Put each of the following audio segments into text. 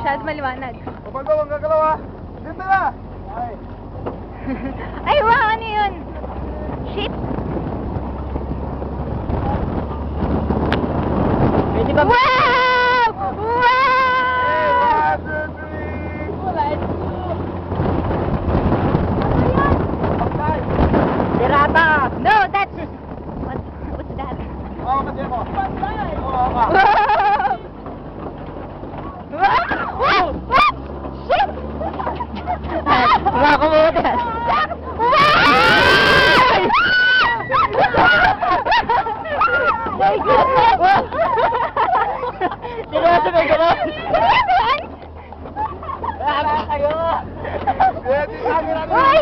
Masyado maliwanag. Kapag bawang gagalaw ha. Dito na. Ay. Ay, wow! Ano yun? Shit! Pwede ba? Wow! Wow! 1, 2, 3. Dirata! No, that's... What's that? Oo, kasi mo. Oo, ka. Wow! Wow! Wow! Shit! Wala ko mo din. My goodness! Seryoso may gano'n? Wala kayo. Ready, camera na. Ay!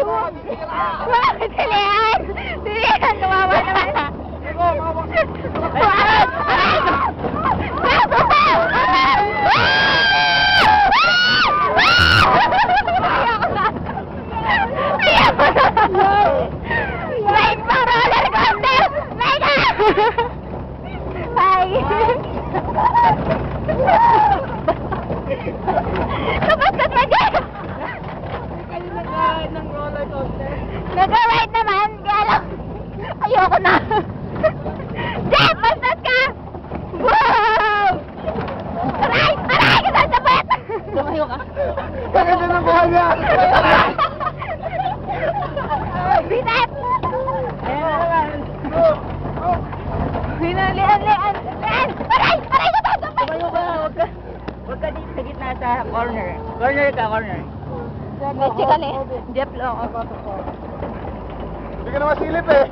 Bakit si Leon? Si Leon, kawawa naman. Ikaw, mawak. Like pa roller coaster! Like Hi! Kapaskat mo dyan! Kayo ng roller coaster. Nag-ride naman, kaya lang, ayoko na. Jeff, bastos ka! Wow! Aray! Aray! Kasasabit! Lumayo ka. Bakit yun ang buhay niya? Bitat! Ayan na naman. Leon! Leon! Aray! Aray! Kasasabit! Lumayo ka. Huwag ka dito sa gitna sa corner. Corner ka, corner. Basically, Jeff lang ako. Hindi ka naman silip eh.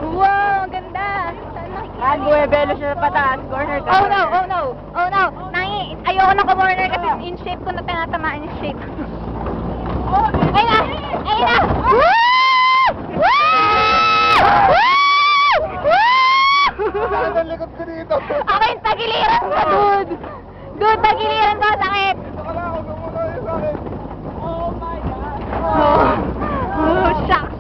Wow! Ang ganda! Saan makikita? Buwebelo siya sa pataas. Corner ka. Oh no! Oh no! Oh no! Ayoko na ka-corner kasi in shape ko na tinatamaan yung shape. Ayun na! Ayun na! Woo! Woo! Woo! Saan ang likod ko dito? Ako yung tagiliran ko, dude! Dude, tagiliran ko, sakit! Dito ka lang, huwag ka muna yung sa akin. Oh my God. Oh, shucks!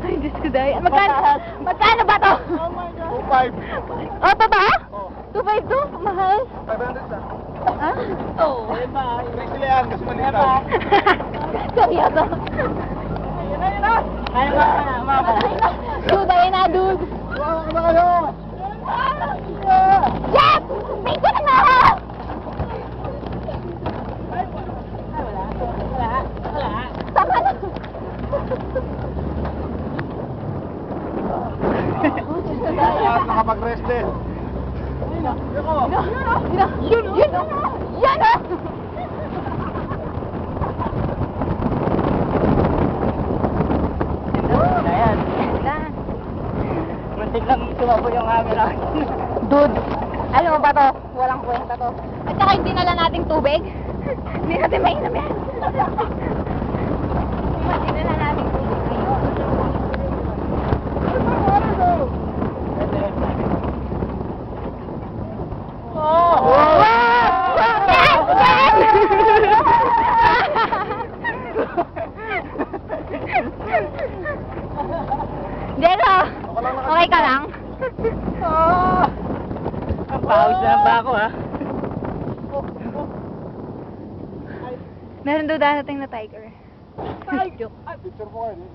Ay, Diyos ko dahil. Magkano ba to? Oh my God. 2.5. Oh, pa ba? Oh. 2.5 to? Mahal? 500 siya. Ha? Oh, bye. May silihan kasi malitan. Seryoso? Yun na. Kaya mga Dude, ayun na, dude. Wow, ano kayo? Jeff! Picture na nga! Wala. Tama na. Lahat nakapag-rest din. Yun! Yan o! Ayan. Muntik lang sumabo yung camera. Dude, alam mo ba to? Walang kwenta to. At saka yung dinala nating tubig, hindi natin mainam yan. Yung dinala nating tubig ngayon. Oh! Wow! Yes! Yes! Diego, okay ka lang? Pause na lang ba ako, ha? Meron daw darating na tiger. Picture mo kayo.